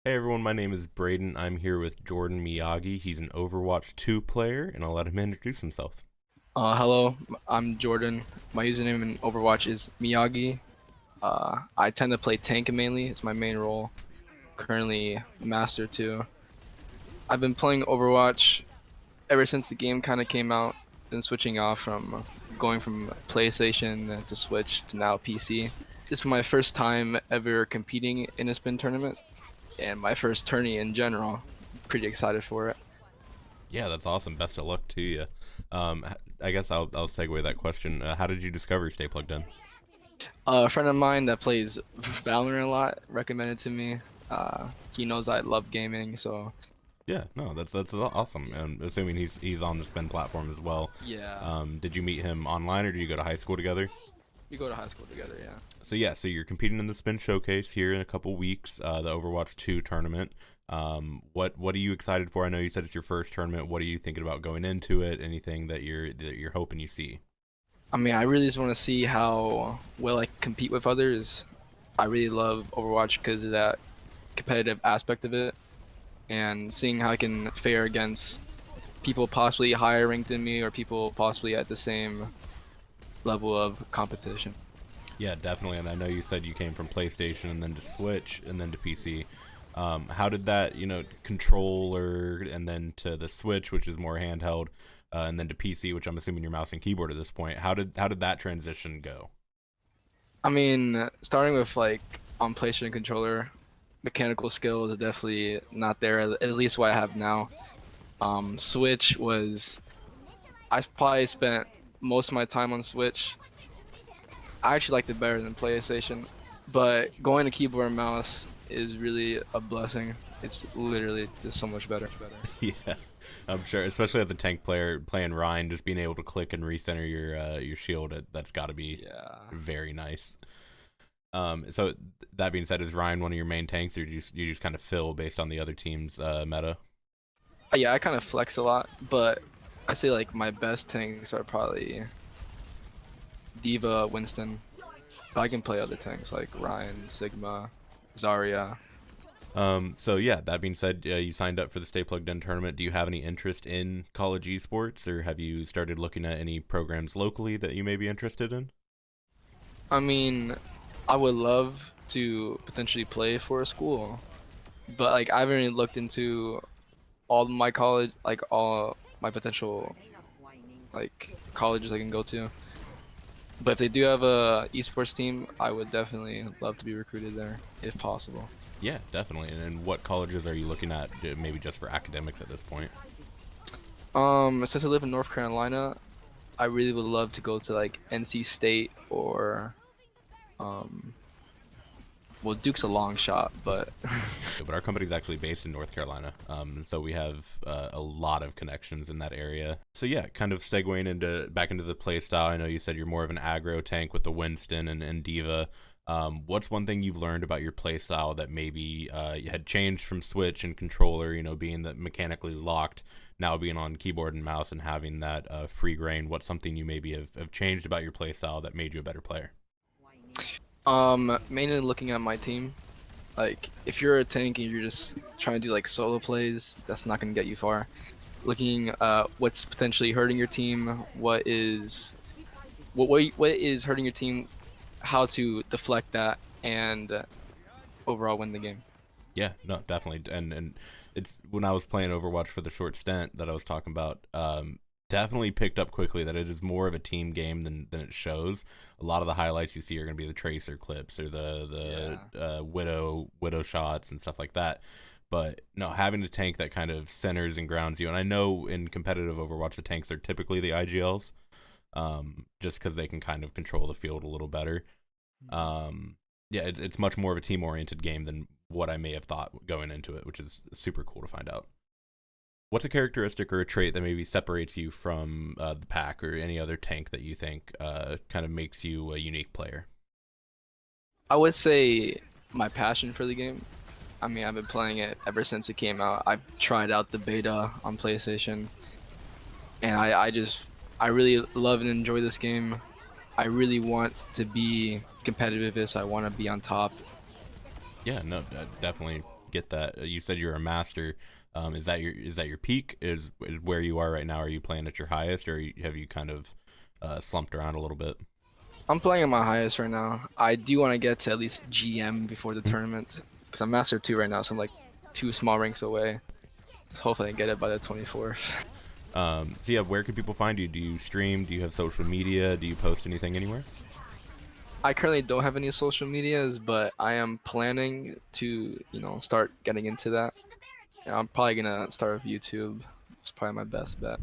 Hey everyone, my name is Braden. I'm here with Jordan Miyagi. He's an Overwatch 2 player, and I'll let him introduce himself. Hello, I'm Jordan. My username in Overwatch is Miyagi. I tend to play tank mainly. It's my main role. Currently Master 2. I've been playing Overwatch ever since the game kind of came out. Been switching off from going from PlayStation to Switch to now PC. This is my first time ever competing in a spin tournament and my first tourney in general. Pretty excited for it. Yeah, that's awesome. Best of luck to you. I guess I'll segue that question. How did you discover Stay Plugged In? A friend of mine that plays Valorant a lot recommended to me. He knows I love gaming, so Yeah, no, that's awesome. And assuming he's on the Spin platform as well. yeah, Did you meet him online or did you go to high school together? we go to high school together. Yeah. So you're competing in the Spin Showcase here in a couple weeks, the Overwatch 2 tournament. What are you excited for? I know you said it's your first tournament. What are you thinking about going into it? Anything that you're hoping you see? I mean, I really just want to see how well I compete with others. I really love Overwatch because of that competitive aspect of it, and seeing how I can fare against people possibly higher ranked than me or people possibly at the same level of competition. Yeah, definitely. And I know you said you came from PlayStation and then to Switch and then to PC. How did that, controller and then to the Switch, which is more handheld, and then to PC, which I'm assuming your mouse and keyboard at this point. How did that transition go? I mean, starting with like on PlayStation controller, mechanical skill is definitely not there, at least what I have now. Switch was, I probably spent most of my time on Switch. I actually liked it better than PlayStation, but going to keyboard and mouse is really a blessing. It's literally just so much better. Yeah, I'm sure, especially as the tank player playing Ryan, just being able to click and recenter your shield, that's got to be Yeah. very nice. So that being said, is Ryan one of your main tanks, or do you just kind of fill based on the other team's meta? Yeah, I kind of flex a lot, but I say like my best tanks are probably Diva, Winston. But I can play other tanks like Ryan, Sigma, Zarya. So yeah, that being said, you signed up for the Stay Plugged In tournament. Do you have any interest in college esports, or have you started looking at any programs locally that you may be interested in? I mean, I would love to potentially play for a school, but like I haven't really looked into all my college, like all my potential like colleges I can go to. But if they do have a esports team, I would definitely love to be recruited there if possible. Yeah, definitely. And what colleges are you looking at? Maybe just for academics at this point. Since I live in North Carolina, I really would love to go to like NC State or um well, Duke's a long shot, but But our company's actually based in North Carolina, so we have a lot of connections in that area. So yeah, kind of segueing into back into the play style. I know you said you're more of an aggro tank with the Winston and Diva. What's one thing you've learned about your play style that maybe you had changed from Switch and controller? Being that mechanically locked, now being on keyboard and mouse and having that free grain. What's something you maybe have changed about your play style that made you a better player? mainly looking at my team. Like, if you're a tank and you're just trying to do like solo plays, that's not gonna get you far. Looking what's potentially hurting your team, what is hurting your team, how to deflect that, and overall win the game. Yeah, no, definitely. And it's when I was playing Overwatch for the short stint that I was talking about. Definitely picked up quickly that it is more of a team game than it shows. A lot of the highlights you see are going to be the tracer clips or Yeah. the widow shots and stuff like that. But no, having a tank that kind of centers and grounds you, and I know in competitive Overwatch the tanks are typically the IGLs, just because they can kind of control the field a little better. Yeah, it's much more of a team oriented game than what I may have thought going into it, which is super cool to find out. What's a characteristic or a trait that maybe separates you from the pack or any other tank that you think kind of makes you a unique player? I would say my passion for the game. I mean, I've been playing it ever since it came out. I've tried out the beta on PlayStation, and I really love and enjoy this game. I really want to be competitive, so I want to be on top. Yeah, no, definitely get that. You said you're a master. Is that your peak? Is where you are right now? Are you playing at your highest, or have you kind of slumped around a little bit? I'm playing at my highest right now. I do want to get to at least GM before the tournament, because I'm Master 2 right now, so I'm like 2 small ranks away. Hopefully I get it by the 24th. So yeah, where can people find you? Do you stream? Do you have social media? Do you post anything anywhere? I currently don't have any social medias, but I am planning to, start getting into that. And I'm probably gonna start with YouTube. It's probably my best bet.